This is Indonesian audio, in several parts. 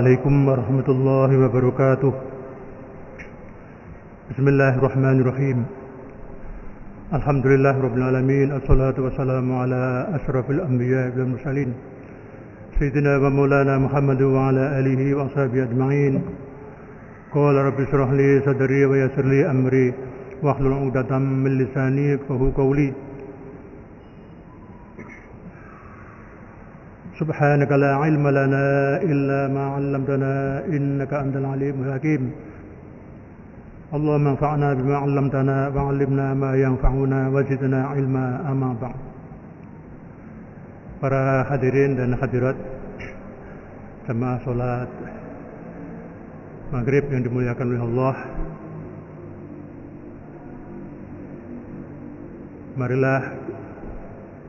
عليكم ورحمة الله وبركاته. بسم الله الرحمن الرحيم. الحمد لله رب العالمين. الصلاة والسلام على أشرف الأنبياء والمرسلين سيدنا ومولانا محمد وعلى آله وأصحابه أجمعين. قال رب اشرح لي صدري ويسر لي أمري واحلل عقدة من لساني يفقهوا قولي. سبحانك لا علم لنا إلا ما علمتنا إنك أنت العليم الحكيم. اللهم انفعنا بما علمتنا وعلمنا ما ينفعنا وزدنا علما. أما بعد. Para hadirin dan hadirat jemaah salat maghrib yang dimuliakan oleh Allah, marilah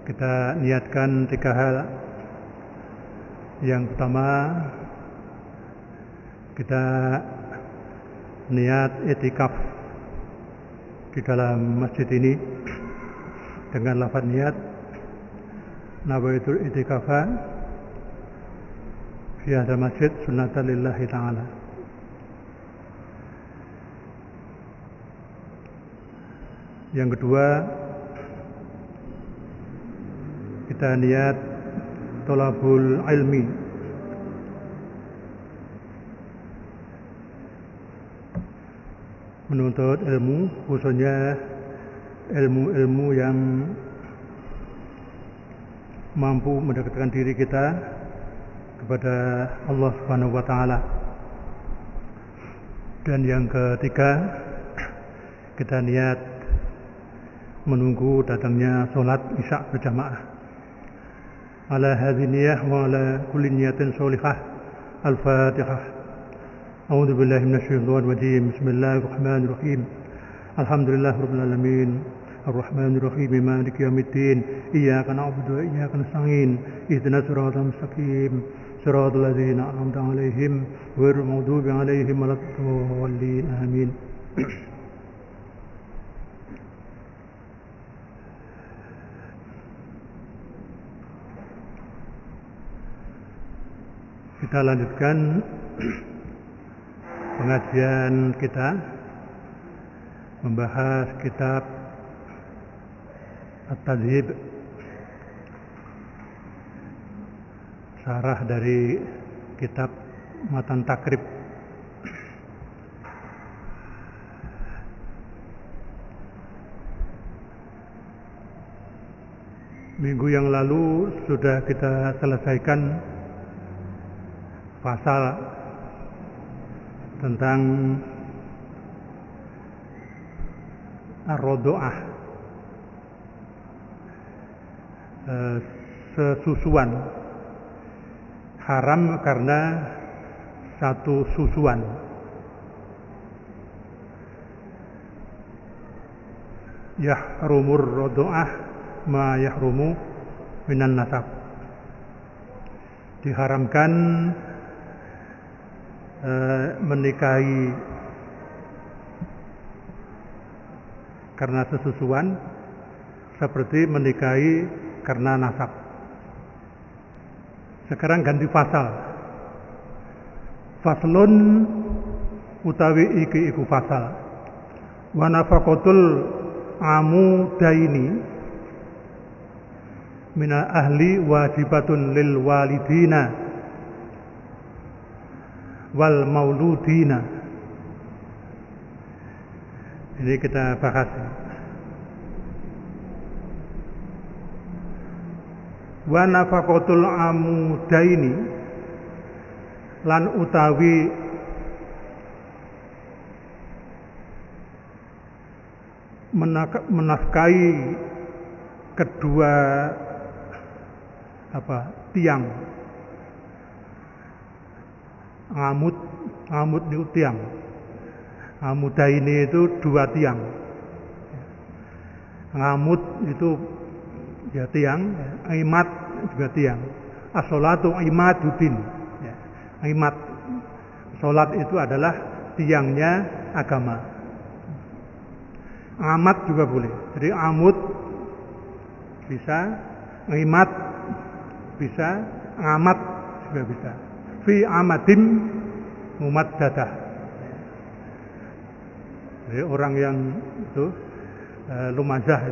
kita niatkan 3 hal. Yang pertama, kita niat i'tikaf di dalam masjid ini dengan lafaz niat nawaitul i'tikafa fi hadzal masjid sunnatan lillahi ta'ala. Yang kedua, kita niat thalabul ilmi, menuntut ilmu, khususnya ilmu-ilmu yang mampu mendekatkan diri kita kepada Allah Subhanahu wa taala. Dan yang ketiga, kita niat menunggu datangnya salat Isya berjamaah. Ala hadhihi niyyah wa ala kulli niyatin sholihah. Al-Fatihah. A'udzu billahi minasyaitonir rajim. Bismillahirrahmanirrahim. Alhamdulillahirabbil alamin. Arrahmanir rahim. Maliki yaumiddin. Iyyaka na'budu wa iyyaka nasta'in. Ihdinas siratal mustaqim. Siratal ladzina an'amta 'alaihim ghairil maghdubi 'alaihim waladdallin. Amin. Kita lanjutkan pengajian kita membahas kitab At-Tadhib, syarah dari kitab Matan Takrib. Minggu yang lalu sudah kita selesaikan pasal tentang ar-rodo'ah, sesusuan, haram karena satu susuan. Yahrumur rodo'ah ma yahrumu minan nasab. Diharamkan menikahi karena sesusuan seperti menikahi karena nasab. Sekarang ganti pasal. Faslun utawi iki iku pasal. Wa nafaqatul amudaini mina ahli wajibatun lil walidina wal mauludina. Ini kita bahas. Wa nafaqatul amudaini, lan utawi menafkahi kedua tiang. Amud itu tiang. Amudaini itu 2 tiang. Amud itu ya tiang, imad juga tiang. As-sholatu imaduddin. Ya. Imad, sholat itu adalah tiangnya agama. Amad juga boleh. Jadi amud bisa, imad bisa, amat juga bisa. fi amadim mumaddadah. Jadi orang yang itu lumazah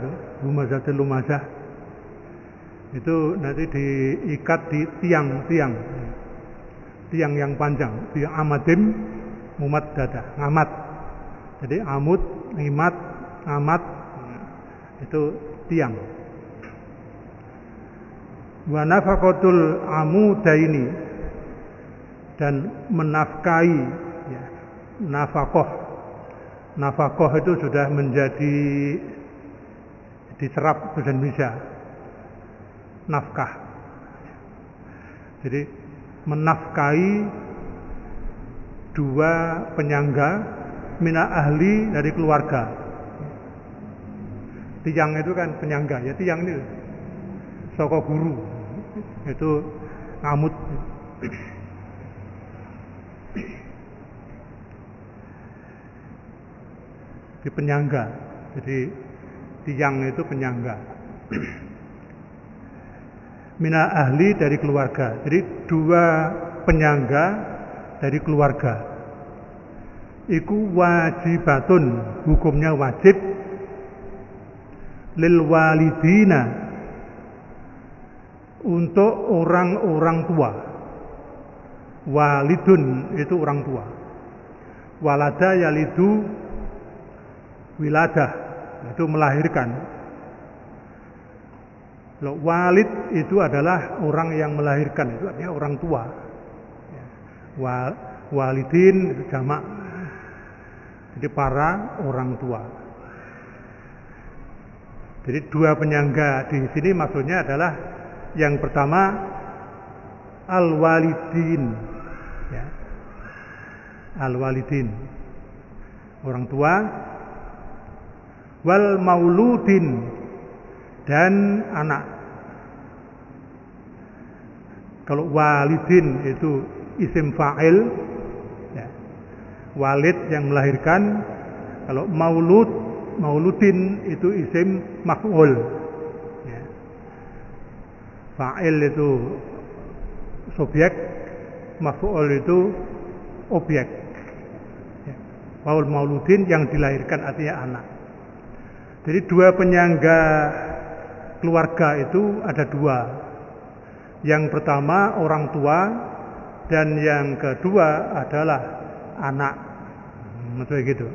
itu nanti diikat di tiang yang panjang, fi amadim mumaddadah, ngamat. Jadi amud, ngimat, amat itu tiang. Wa nafaqatul amudaini, dan menafkahi ya, nafaqah itu sudah menjadi diserap bahasa Indonesia nafkah. Jadi menafkahi dua penyangga mina ahli dari keluarga. Tiang itu kan penyangga, ya tiang ini saka guru itu ngamut. Di penyangga, jadi tiang itu penyangga. Mina ahli dari keluarga, jadi dua penyangga dari keluarga. Iku wajibatun, hukumnya wajib. Lil walidina, untuk orang-orang tua. Walidun itu orang tua. Walada yalidu wiladah, itu melahirkan. Walid itu adalah orang yang melahirkan, itu artinya orang tua. Walidin itu jamak, jadi para orang tua. Jadi dua penyangga di sini maksudnya adalah yang pertama al-walidin, ya. Al-walidin, orang tua. Wal mauludin, dan anak. Kalau walidin itu isim fa'il, ya. Walid yang melahirkan. Kalau mauludin itu isim maf'ul, ya. Fa'il itu subjek, maf'ul itu objek, ya. Mauludin yang dilahirkan artinya anak. Jadi dua penyangga keluarga itu ada dua. Yang pertama orang tua, dan yang kedua adalah anak. Maksudnya gitu.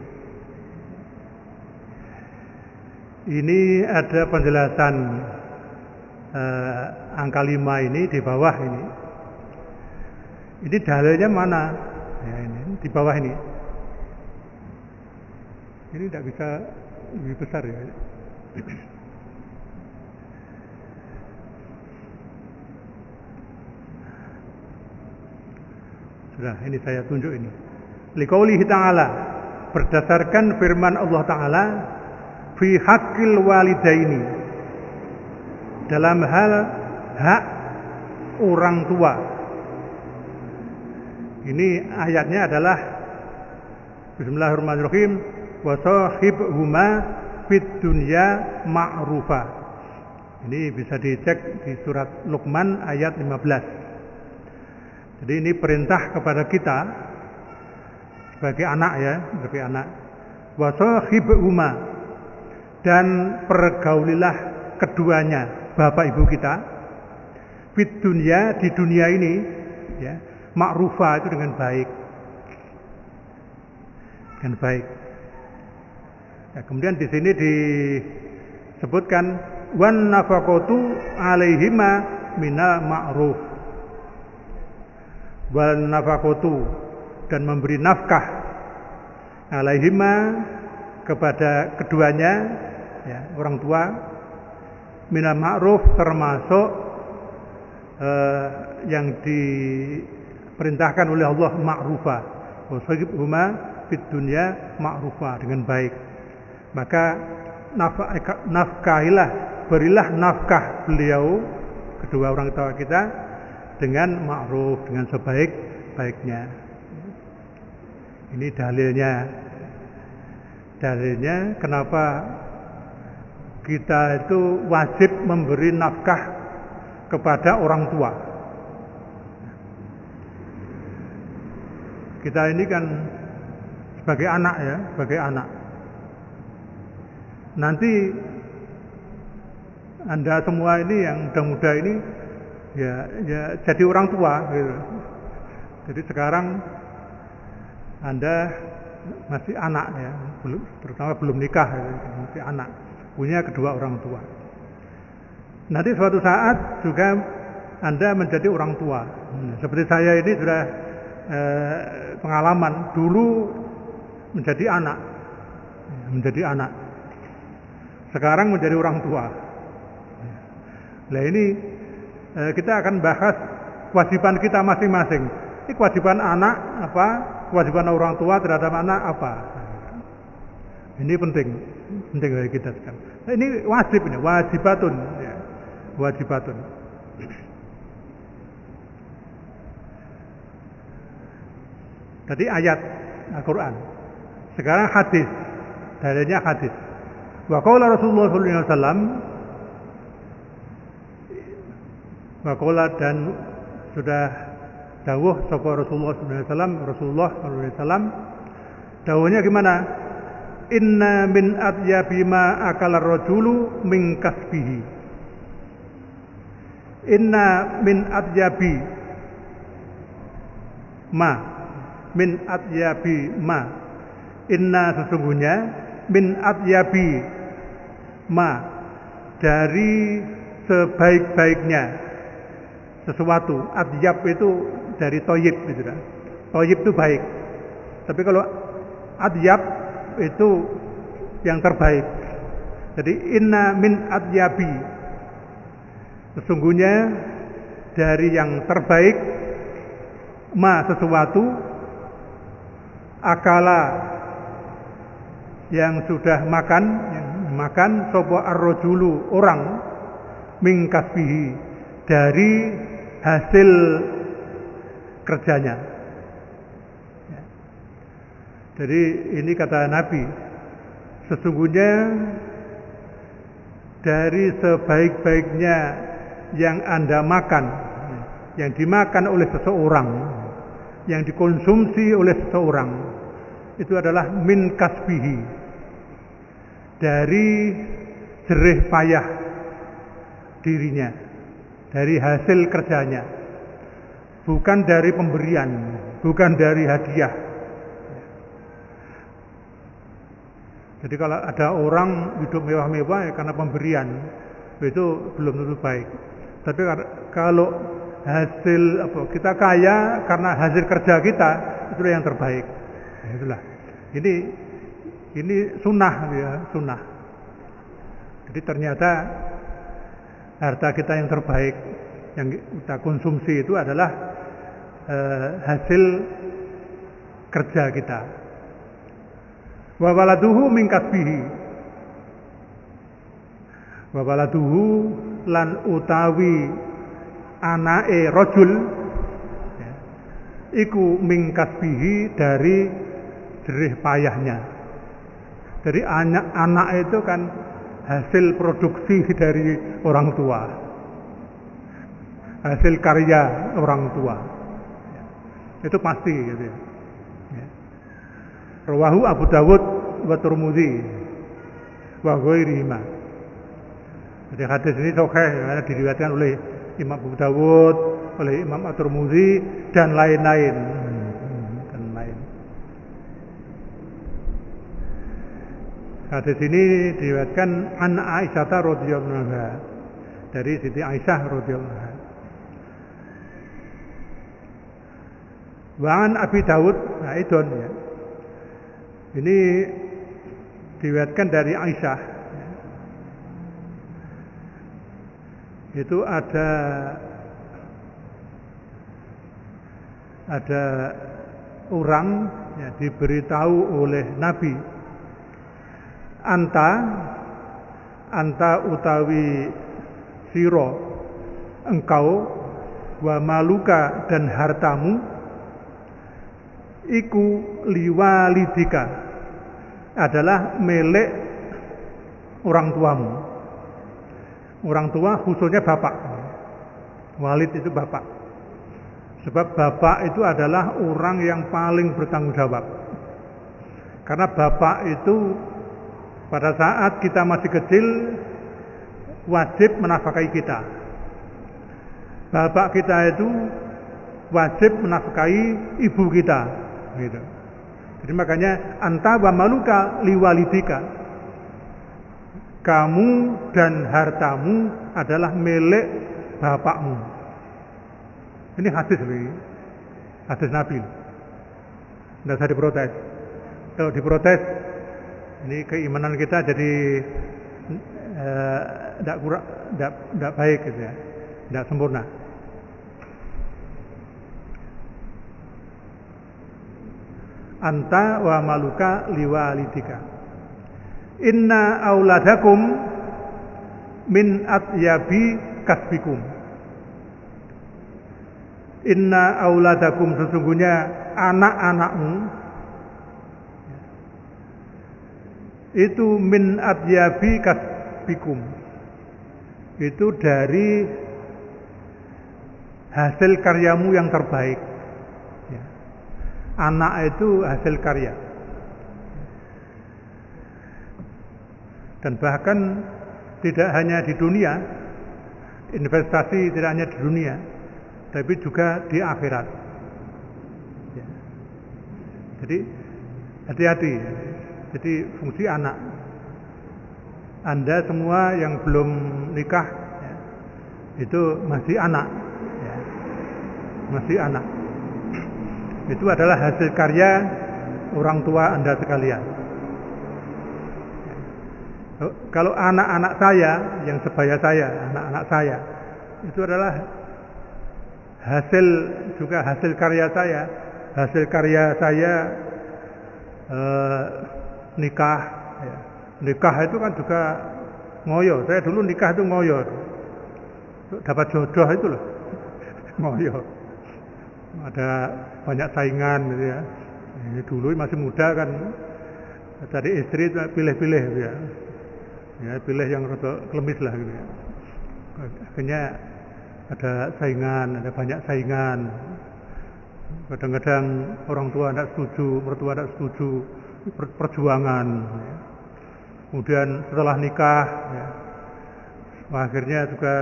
Ini ada penjelasan angka 5 ini di bawah ini. Ini dalilnya mana? Ya, ini di bawah ini. Ini tidak bisa lebih besar ya. Sudah, ini saya tunjuk ini. Liqaulihi ta'ala, berdasarkan firman Allah Ta'ala, fi haqqil walidaini, dalam hal hak orang tua. Ini ayatnya adalah Bismillahirrahmanirrahim, wa sahibhuma fid dunya ma'rufa. Ini bisa dicek di surat Luqman ayat 15. Jadi ini perintah kepada kita sebagai anak ya, sebagai anak. Wa sahibhuma, dan pergaulilah keduanya, bapak ibu kita, fid dunya, di dunia ini ya, ma'rufa itu dengan baik. Dengan baik. Ya, kemudian di sini disebutkan wan nafaqatu alaihima minal ma'ruf. Wan nafaqatu, dan memberi nafkah alaihima, kepada keduanya ya, orang tua, minal ma'ruf, termasuk yang diperintahkan oleh Allah ma'rufa. Wa sahibhuma fid dunya ma'rufa, dengan baik. Maka nafkahilah, berilah nafkah beliau, kedua orang tua kita, dengan ma'ruf, dengan sebaik-baiknya. Ini dalilnya. Dalilnya kenapa kita itu wajib memberi nafkah kepada orang tua. Kita ini kan sebagai anak ya, sebagai anak. Nanti Anda semua ini yang muda-muda ini ya jadi orang tua gitu. Jadi sekarang Anda masih anak ya, terutama belum nikah ya, masih anak, punya kedua orang tua. Nanti suatu saat juga Anda menjadi orang tua. Seperti saya ini sudah pengalaman dulu menjadi anak, sekarang menjadi orang tua. Nah ini kita akan bahas kewajiban kita masing-masing. Ini kewajiban anak apa? Kewajiban orang tua terhadap anak apa? Ini penting bagi kita sekarang. Nah, ini wajib, ini wajibatun, ya. Wajibatun. Tadi ayat Al-Quran. Sekarang hadis. Dalilnya hadis. Wa qala Rasulullah sallallahu alaihi wasallam, wa qala, dan sudah dawuh sapa Rasulullah sallallahu alaihi wasallam, dawuhnya gimana? Inna min atyabi ma akala rajulu min kasbihi. Inna min atyabi ma, min atyabi ma, inna sesungguhnya, min atyabi ma, dari sebaik-baiknya sesuatu. Atyab itu dari toyib gitu kan. Toyib itu baik. Tapi kalau atyab itu yang terbaik. Jadi inna min atyabi, sesungguhnya dari yang terbaik, ma sesuatu, akala yang sudah makan sapa ar-rajulu orang, min kasbihi dari hasil kerjanya. Jadi ini kata Nabi, sesungguhnya dari sebaik-baiknya yang Anda makan, yang dimakan oleh seseorang, yang dikonsumsi oleh seseorang, itu adalah min kasbihi, dari jerih payah dirinya, dari hasil kerjanya, bukan dari pemberian, bukan dari hadiah. Jadi kalau ada orang hidup mewah-mewah ya karena pemberian, itu belum tentu baik. Tapi kalau hasil kita kaya karena hasil kerja kita, itulah yang terbaik. Ya, itulah. Ini sunnah ya, sunnah. Jadi ternyata harta kita yang terbaik yang kita konsumsi itu adalah hasil kerja kita. Wa waladuhu min kasbihi, wa waladuhu lan utawi anake rajul ya, iku min kasbihi dari jerih payahnya. Jadi anak itu kan hasil produksi dari orang tua, hasil karya orang tua ya, itu pasti gitu ya. Rawahu Abu Dawud wa Tirmidzi wa ghairihima. Jadi hadis ini sahih karena diriwayatkan oleh Imam Abu Dawud, oleh Imam At-Tirmidzi dan lain-lain. Hadis ini diriwayatkan an Aisyah radhiyallahu anha, dari Siti Aisyah radhiyallahu anha. Wa an Abi Dawud, nah itu ya. Ini diriwayatkan dari Aisyah. Itu ada orang ya, diberitahu oleh Nabi, anta utawi siro engkau, wa maluka dan hartamu, iku liwalidika adalah milik orang tuamu. Orang tua khususnya bapak. Walid itu bapak. Sebab bapak itu adalah orang yang paling bertanggung jawab. Karena bapak itu pada saat kita masih kecil wajib menafkahi kita. Bapak kita itu wajib menafkahi ibu kita, gitu. Jadi makanya anta wa maluka liwalidika. Kamu dan hartamu adalah milik bapakmu. Ini hadis Nabi. Tidak usah diprotes. Kalau diprotes, ini keimanan kita jadi tidak baik, gitu ya, tidak sempurna. Anta wa maluka liwalidika. Inna auladakum min atyabi kasbikum. Inna auladakum, sesungguhnya anak-anakmu itu min atyabi kasbikum, itu dari hasil karyamu yang terbaik. Anak itu hasil karya. Dan bahkan tidak hanya di dunia, investasi tidak hanya di dunia, tapi juga di akhirat. Ya. Jadi hati-hati. Jadi fungsi anak. Anda semua yang belum nikah, ya, itu masih anak, ya. Masih anak. Itu adalah hasil karya orang tua Anda sekalian. Ya. Kalau anak-anak saya, yang sebaya saya, anak-anak saya, itu adalah hasil karya saya, nikah, ya. Nikah itu kan juga ngoyo. Saya dulu nikah itu ngoyo, dapat jodoh itu loh, ngoyo. Ada banyak saingan, gitu ya. Ini dulu masih muda kan, tadi istri itu pilih-pilih, gitu ya. Ya, pilih yang rada klemis lah, gitu ya. Akhirnya ada saingan, ada banyak saingan. Kadang-kadang orang tua tidak setuju, mertua tidak setuju, perjuangan. Ya. Kemudian setelah nikah, ya, akhirnya juga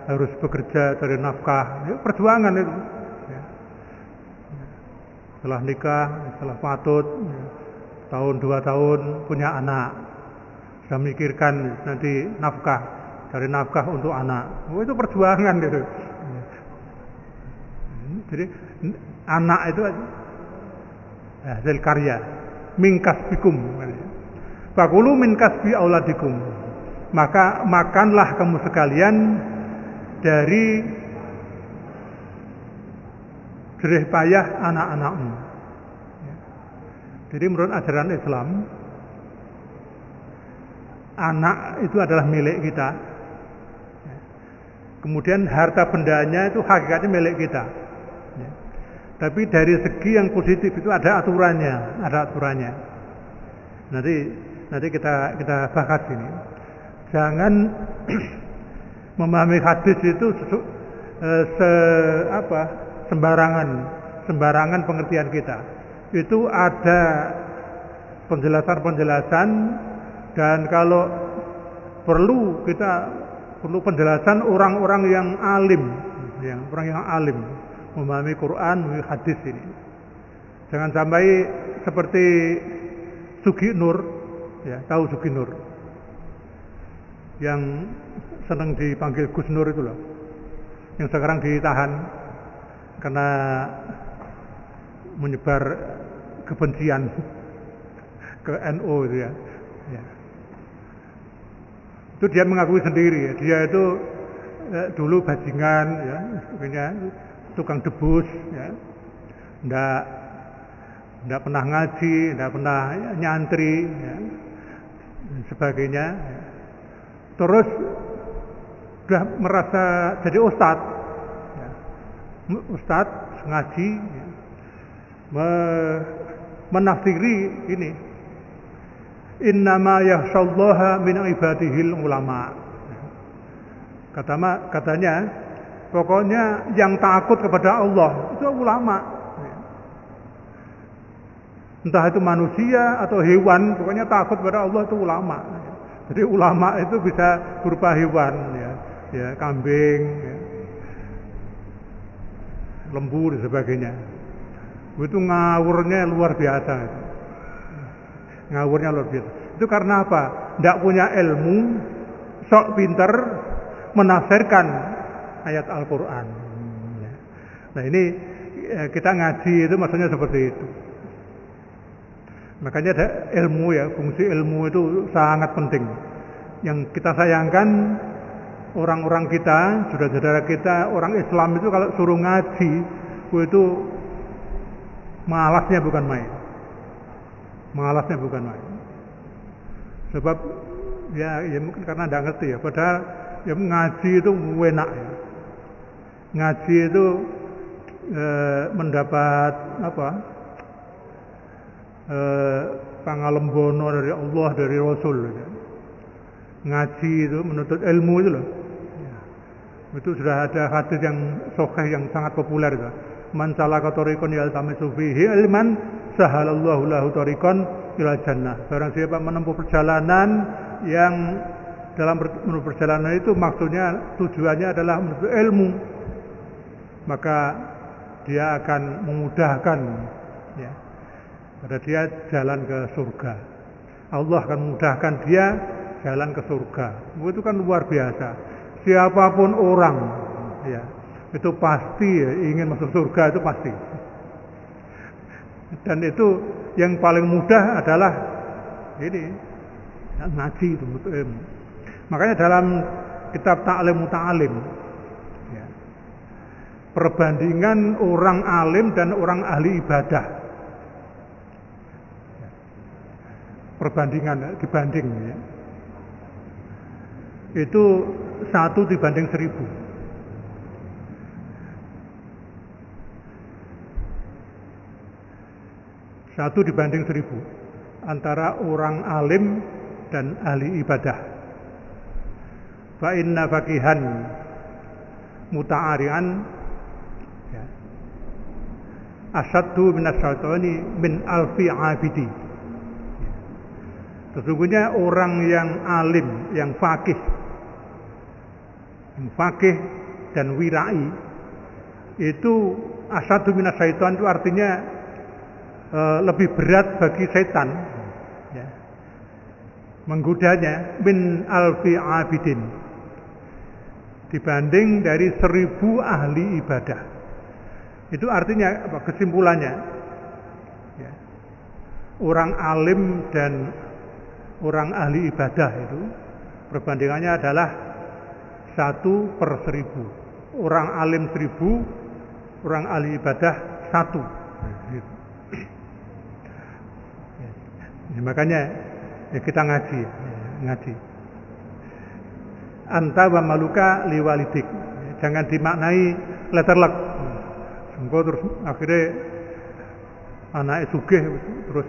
harus bekerja cari nafkah. Ya, perjuangan itu. Ya. Setelah nikah, setelah patut, ya, tahun 2 tahun punya anak, sudah mikirkan nanti nafkah, cari nafkah untuk anak. Oh, itu perjuangan gitu. Jadi anak itu hasil karya, min kasbikum. Fakulu min kasbi auladikum. Maka makanlah kamu sekalian dari jerih payah anak-anakmu. Jadi menurut ajaran Islam, anak itu adalah milik kita. Kemudian harta bendanya itu hakikatnya milik kita. Tapi dari segi yang positif itu ada aturannya, Nanti kita bahas ini. Jangan memahami hadis itu sembarangan pengertian kita. Itu ada penjelasan dan kalau perlu penjelasan orang-orang yang alim, memahami Quran, memahami hadis ini. Jangan sampai seperti Sugi Nur, ya, tahu Sugi Nur, yang senang dipanggil Gus Nur itu loh, yang sekarang ditahan karena menyebar kebencian ke NU itu ya. Itu dia mengakui sendiri, ya. Dia itu dulu bajingan, ya, tukang debus, ya, nggak pernah ngaji, nggak pernah nyantri, ya, dan sebagainya. Ya. Terus sudah merasa jadi ustadz, ya. Ustadz ngaji, ya, menafsiri ini. Innama yakhshallaha min ibadihil ulama. Katanya Pokoknya yang takut kepada Allah itu ulama. Entah itu manusia atau hewan, pokoknya takut kepada Allah itu ulama. Jadi ulama itu bisa berupa hewan, ya kambing, ya, lembu dan sebagainya. Itu ngawurnya luar biasa. Ngawurnya luar biasa. Itu karena apa? Tidak punya ilmu, sok pinter menafsirkan ayat Al-Quran. Nah ini kita ngaji itu maksudnya seperti itu. Makanya ada ilmu ya, fungsi ilmu itu sangat penting. Yang kita sayangkan orang-orang kita, saudara-saudara kita, orang Islam itu kalau suruh ngaji itu malasnya bukan main. Malasnya bukan main. Sebab ya mungkin karena tidak ngerti ya. Padahal ya ngaji itu enak ya. Ngaji itu mendapat apa? Pangalembono dari Allah, dari Rasul. Ya. Ngaji itu menuntut ilmu itu loh. Ya. Itu sudah ada hadis yang sahih yang sangat populer itu. Man salaka tariqan yaltamisu fihi ilman sahalallahu lahu tariqan ilal jannah. Barang siapa menempuh perjalanan yang dalam menempuh perjalanan itu maksudnya tujuannya adalah menuntut ilmu, maka dia akan memudahkan ya, pada dia jalan ke surga. Allah akan memudahkan dia jalan ke surga. Itu kan luar biasa. Siapapun orang ya, itu pasti ya, ingin masuk surga itu pasti. Dan itu yang paling mudah adalah ini ngaji itu untuk ilmu. Makanya dalam kitab Ta'lim Muta'alim ya, perbandingan orang alim dan orang ahli ibadah. Perbandingan dibanding ya. Itu 1 dibanding 1000. 1 dibanding 1000 antara orang alim dan ahli ibadah. Fa inna faqihan muta'arian ya, asaddu minas syaitani min alfi abidi. Sesungguhnya orang yang alim, yang faqih dan wirai itu asaddu minas syaitan, itu artinya lebih berat bagi setan ya, menggodanya min alfi abidin, dibanding dari 1000 ahli ibadah. Itu artinya apa? Kesimpulannya ya, orang alim dan orang ahli ibadah itu perbandingannya adalah 1/1000. Orang alim 1000, orang ahli ibadah 1. Gitu. Ya, makanya ya kita ngaji. Anta wa maluka liwalidik. Jangan dimaknai letterlek. Sengko terus akhirnya anaknya sugih terus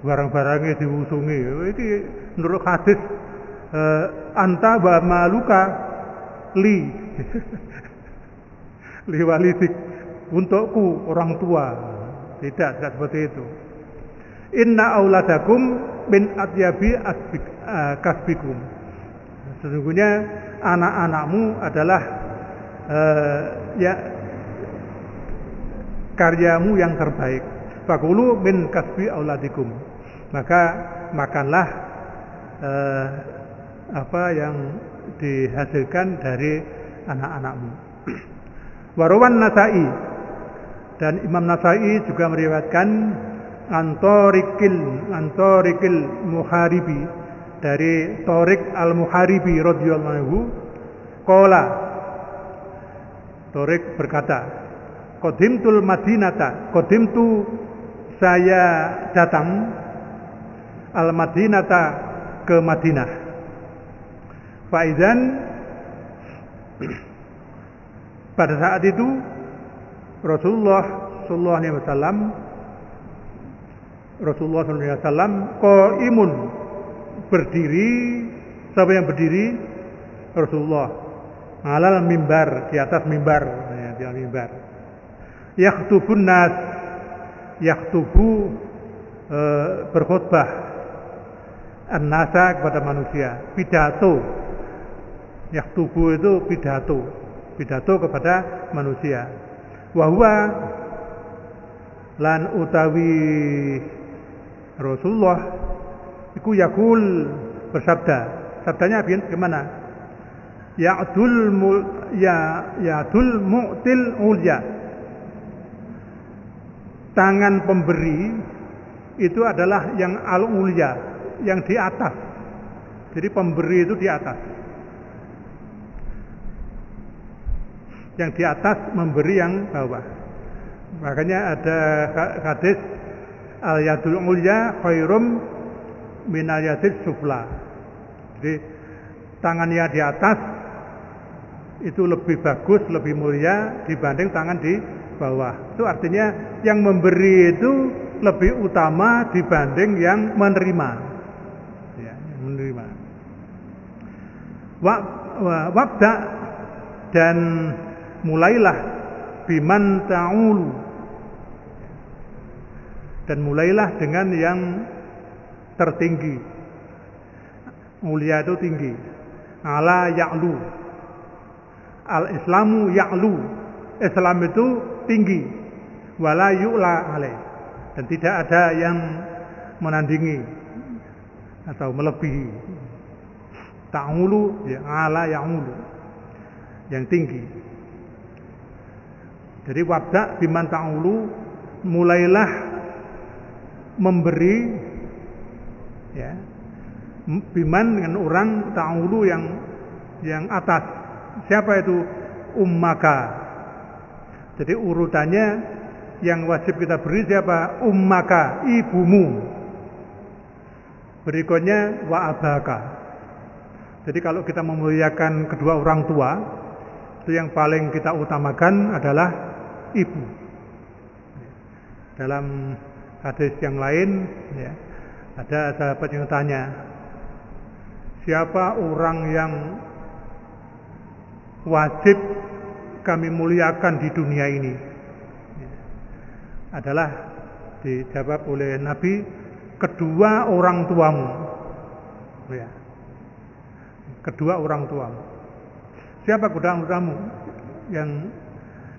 barang-barangnya diusungi. Ini menurut hadis anta wa maluka liwalidik, untukku orang tua. Tidak seperti itu. Inna auladakum min atyabi kasbikum. Sesungguhnya anak-anakmu adalah ya karyamu yang terbaik. Fakulu min kasbi auladikum. Maka makanlah apa yang dihasilkan dari anak-anakmu. Warawan Nasai, dan Imam Nasai juga meriwayatkan Antorikil Muharibi, dari Torik al-Muharibi radhiyallahu anhu, qala, Torik berkata, qadimtul Madinata, qadimtu saya datang al-Madinata ke Madinah. Faizan, pada saat itu Rasulullah sallallahu alaihi wasallam qaimun, berdiri. Siapa yang berdiri? Rasulullah. alal mimbar, di atas mimbar, ya, di atas mimbar. Yakhtubun nas, yakhtubu berkhutbah an-nasa kepada manusia, pidato. Yakhtubu itu pidato kepada manusia. Wa huwa lan utawi Rasulullah iku yakul bersabda. Sabdanya gimana? Ya'dul mu'til ulya. Tangan pemberi itu adalah yang al-ulya, yang di atas. Jadi pemberi itu di atas. Yang di atas memberi yang bawah. Makanya ada hadis al-yadul ulya khairum minal yadis sufla. Jadi tangannya di atas itu lebih bagus, lebih mulia dibanding tangan di bawah. Itu artinya yang memberi itu lebih utama dibanding yang menerima. Ya, yang menerima. Wabda dan mulailah biman ta'ulu. Dan mulailah dengan yang tertinggi. Mulia itu tinggi. Ala ya'lu. Al-Islamu ya'lu. Islam itu tinggi. Wala yu'la alaih. Dan tidak ada yang menandingi atau melebihi. Ta'ulu ya ala ya'ulu. Yang tinggi. Jadi wabda biman ta'ulu, mulailah memberi ya. Biman dengan orang ta'ulu yang atas. Siapa itu? Ummaka. Jadi urutannya yang wajib kita beri siapa? Ummaka, ibumu. Berikutnya wa abaka. Jadi kalau kita memuliakan kedua orang tua, itu yang paling kita utamakan adalah ibu. Dalam hadis yang lain ya, ada sahabat yang tanya, siapa orang yang wajib kami muliakan di dunia ini? Adalah dijawab oleh Nabi, kedua orang tuamu. Ya. Kedua orang tuamu. Siapa kedua orang tuamu?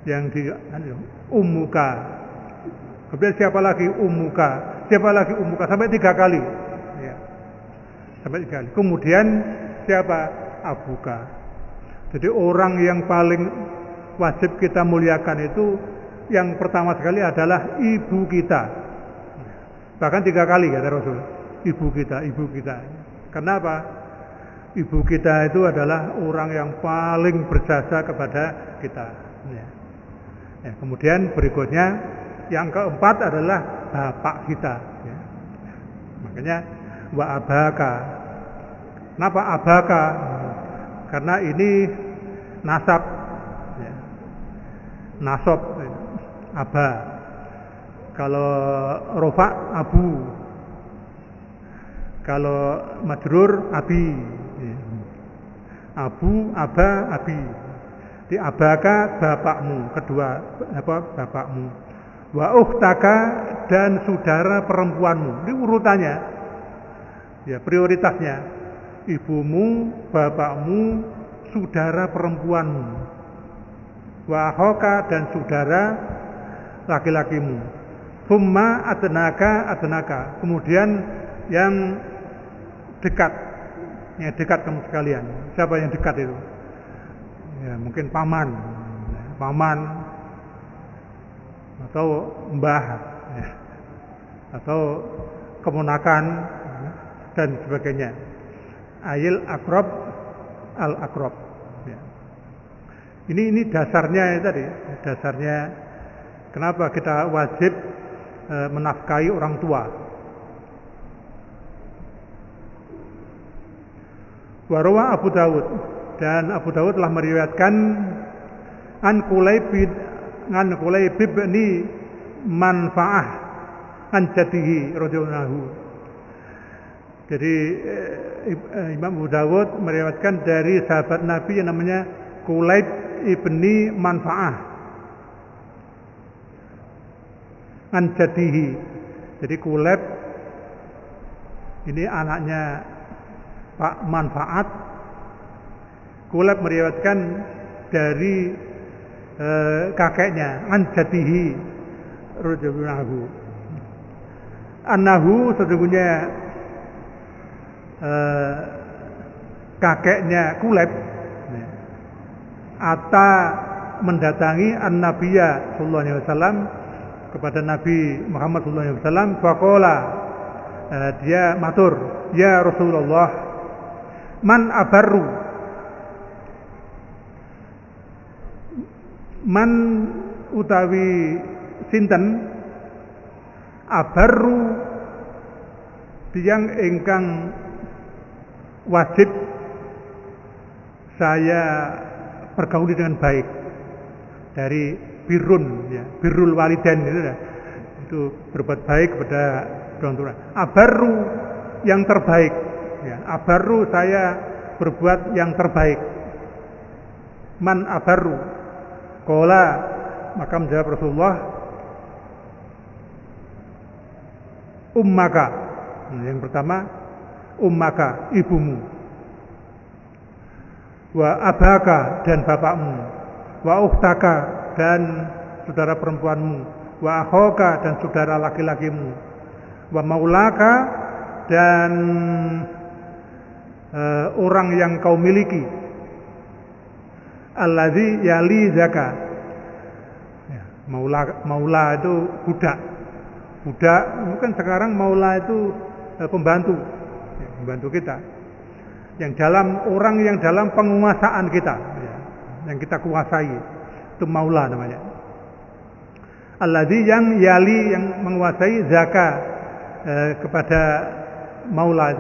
Yang di ummuka. Kemudian siapa lagi ummuka? Siapa lagi ummuka? Sampai 3 kali. Ya. Sampai 3 kali. Kemudian siapa? Abuka. Jadi orang yang paling wajib kita muliakan itu yang pertama sekali adalah ibu kita. Bahkan 3 kali kata Rasul. Ibu kita, ibu kita. Kenapa? Ibu kita itu adalah orang yang paling berjasa kepada kita. Ya. Ya, kemudian berikutnya yang keempat adalah bapak kita. Ya. Makanya wa abaka. Kenapa abaka? Karena ini nasab. Ya. Nasab. Aba. Kalau rofa abu. Kalau majrur abi. Abu, aba, abi. Di abaka bapakmu, kedua bapakmu. Wa ukhtaka dan saudara perempuanmu. Ini urutannya. Ya, prioritasnya. Ibumu, bapakmu, saudara perempuanmu. Wa akhoka dan saudara laki-lakimu. Summa adnaka. Kemudian yang dekat. Yang dekat kamu sekalian. Siapa yang dekat itu? Ya, mungkin paman, atau mbah, ya, atau keponakan dan sebagainya. Ayil akrob, al akrob. Ya. Ini dasarnya tadi. Dasarnya kenapa kita wajib menafkahi orang tua. Warwa Abu Dawud, dan Abu Dawud telah meriwayatkan an Kulayb bin Manfa'ah an jadihi radhiyallahu anhu. Jadi Imam Abu Dawud meriwayatkan dari sahabat Nabi yang namanya Kulayb ibni Manfa'ah an jadihi. Jadi Kulayb ini anaknya Pak Manfaat. Kulayb meriwayatkan dari kakeknya an jadihi radhiyallahu anhu, sesungguhnya kakeknya Kulayb ata mendatangi an-nabiyya sallallahu alaihi wasallam, kepada Nabi Muhammad sallallahu alaihi wasallam. Faqala, dia matur, ya Rasulullah, man abarru, man utawi sinten abarru tiyang ingkang wajib saya pergauli dengan baik, dari birrun, ya, birrul walidain itu berbuat baik kepada orang tua. Abarru yang terbaik, ya, abarru saya berbuat yang terbaik. Man abarru, qala, maka menjawab Rasulullah, ummaka. Yang pertama, ummaka, ibumu. Wa abaka, dan bapakmu. Wa ukhtaka, dan saudara perempuanmu. Wa akhoka, dan saudara laki-lakimu. Wa maulaka, dan orang yang kau miliki. Alladzi yali zaka. Ya, maula itu budak. Budak, mungkin sekarang maula itu pembantu, ya, pembantu kita. Yang dalam, orang yang dalam penguasaan kita, ya, yang kita kuasai, itu maula namanya. Alladzi yang yali, yang menguasai zaka kepada maula.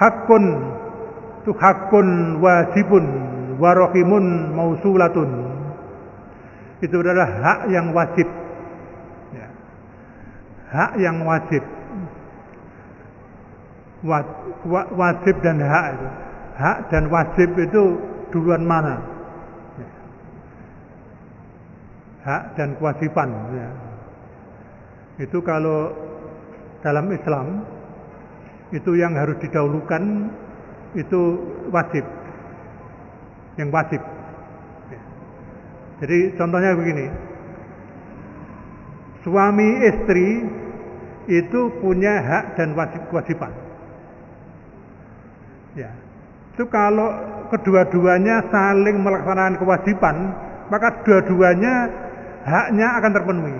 Hakun, itu hakun wajibun warohimun mausulatun. Itu adalah hak yang wajib, ya. Hak yang wajib. Wajib dan hak itu. Hak dan wajib itu duluan mana? Ya. Hak dan kewajiban, ya. Itu kalau dalam Islam itu yang harus didahulukan itu wajib, yang wajib. Ya. Jadi contohnya begini, suami istri itu punya hak dan kewajiban. Ya, itu kalau kedua-duanya saling melaksanakan kewajiban, maka dua-duanya haknya akan terpenuhi.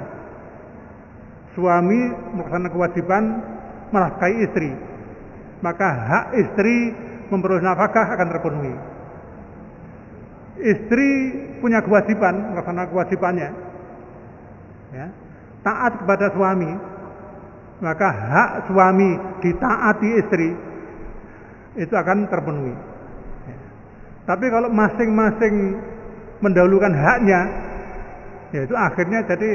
Suami melaksanakan kewajiban menafkahi istri, maka hak istri memperoleh nafkah akan terpenuhi. Istri punya kewajiban, melaksanakan kewajibannya, ya, taat kepada suami, maka hak suami ditaati istri itu akan terpenuhi. Ya. Tapi kalau masing-masing mendahulukan haknya, ya itu akhirnya jadi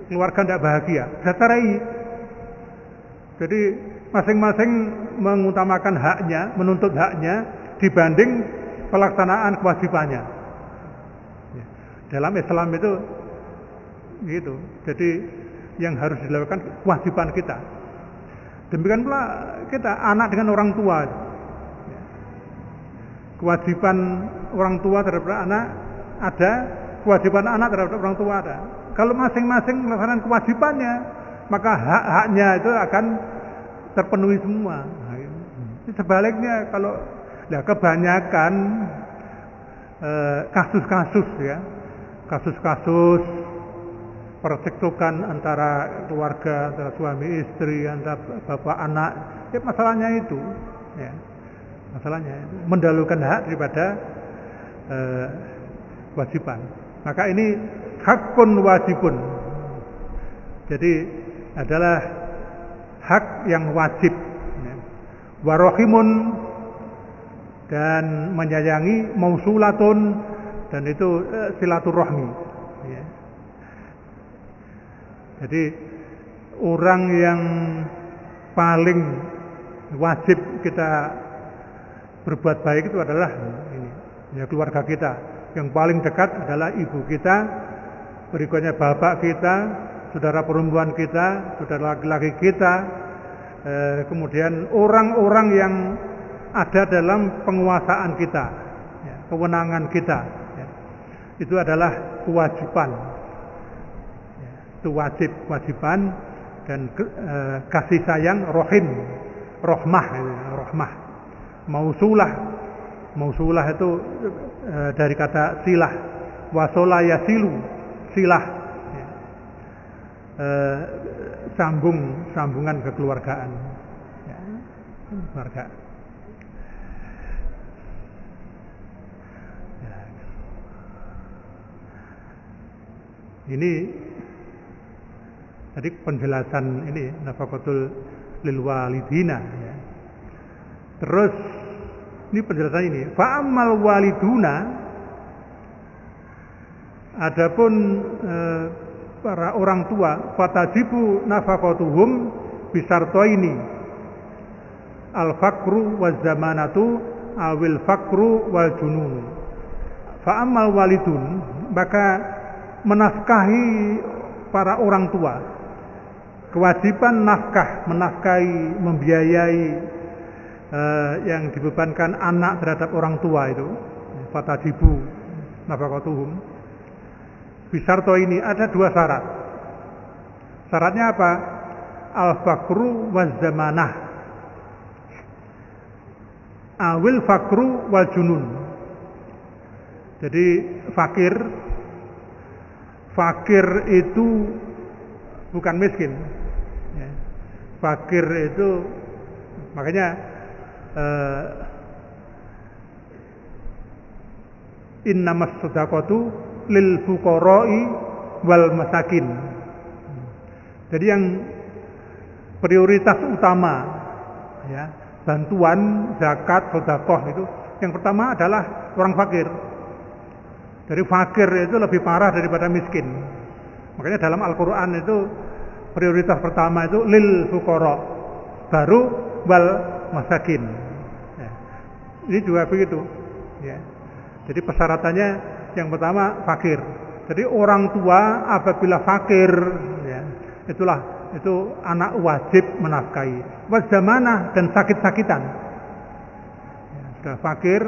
keluarga tidak bahagia, satarai. Jadi masing-masing mengutamakan haknya, menuntut haknya dibanding pelaksanaan kewajibannya. Ya. Dalam Islam itu gitu. Jadi yang harus dilakukan kewajiban kita. Demikian pula kita anak dengan orang tua. Ya. Kewajiban orang tua terhadap anak ada, kewajiban anak terhadap orang tua ada. Kalau masing-masing melaksanakan kewajibannya, maka hak-haknya itu akan terpenuhi semua. Sebaliknya kalau kebanyakan kasus-kasus, ya, kasus-kasus percekcokan antara keluarga, antara suami istri, antara bapak anak, ya masalahnya itu, ya, masalahnya itu mendahulukan hak daripada kewajiban. Maka ini hakun wajibun, jadi adalah hak yang wajib, ya. Warohimun, dan menyayangi, mausulatun, dan itu silaturahmi, ya. Jadi orang yang paling wajib kita berbuat baik itu adalah ini, ya keluarga kita. Yang paling dekat adalah ibu kita, berikutnya bapak kita, saudara perempuan kita, saudara laki-laki kita, kemudian orang-orang yang ada dalam penguasaan kita, ya, kewenangan kita, ya. Itu adalah kewajiban, ya, itu kewajiban dan kasih sayang, rahmah, mausulah itu dari kata silah, wasola yasilu, silah, ya. Sambungan kekeluargaan, ya, keluarga. Ya. Ini tadi penjelasan ini nafaqatul lil walidina, ya. Terus ini penjelasan ini, fa'amal waliduna, adapun para orang tua, fatajibu nafaqatuhum bisartoini, al-fakru waz zamanatu awil fakru wal junun. Fa'amal walidun, maka menafkahi para orang tua, kewajiban menafkahi, membiayai yang dibebankan anak terhadap orang tua itu, fatajibu nafaqatuhum bisarto ini ada 2 syarat. Syaratnya apa? Al-fakru waz zamanah, awil fakru wal junun. Jadi fakir itu bukan miskin, ya. Fakir itu makanya innamas shadaqatu lil fuqara'i wal masakin. Jadi yang prioritas utama, ya, bantuan, zakat, sedekah itu yang pertama adalah orang fakir. Jadi fakir itu lebih parah daripada miskin. Makanya dalam Al-Qur'an itu prioritas pertama itu lil fuqara, baru wal masakin. Ya. Ini juga begitu, ya. Jadi persyaratannya yang pertama fakir. Jadi orang tua apabila fakir, ya, itu anak wajib menafkahi. Wazamanah, dan sakit-sakitan. Ya, sudah fakir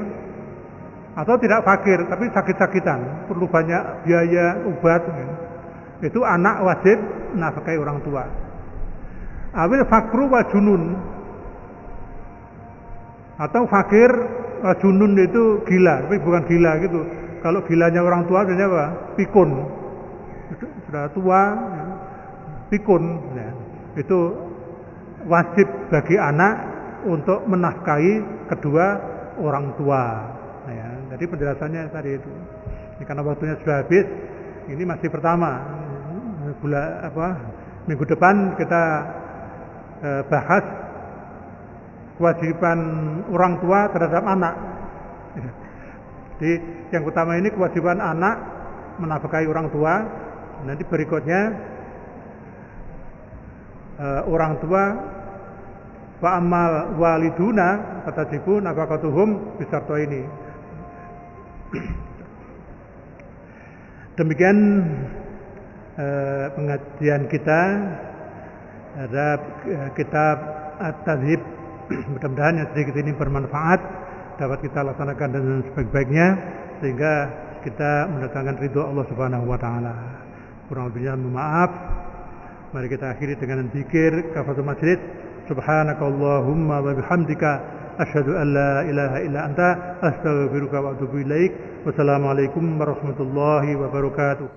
atau tidak fakir tapi sakit-sakitan, perlu banyak biaya obat, ya. Itu anak wajib menafkahi orang tua. Awil fakru wa junun, atau fakir junun itu gila, tapi bukan gila gitu. Kalau gilanya orang tua biasanya apa? Pikun. Sudah tua, ya, pikun. Ya. Itu wajib bagi anak untuk menafkahi kedua orang tua. Ya. Jadi penjelasannya tadi itu. Ini karena waktunya sudah habis, ini masih pertama. Minggu depan kita bahas kewajiban orang tua terhadap anak. Jadi yang utama ini kewajiban anak menafkahi orang tua. Nanti berikutnya orang tua, wa amal waliduna fatajibu nafaqatuhum bisarto ini. Demikian pengajian kita terhadap kitab At-Tadhib. Mudah-mudahan yang sedikit ini bermanfaat, dapat kita laksanakan dengan sebaik-baiknya sehingga kita mendatangkan ridho Allah Subhanahu wa taala. Kurang lebihnya mohon maaf. Mari kita akhiri dengan zikir kafaratul majlis. Subhanakallahumma wa bihamdika asyhadu an la ilaha illa anta astaghfiruka wa atubu ilaik. Wassalamualaikum warahmatullahi wabarakatuh.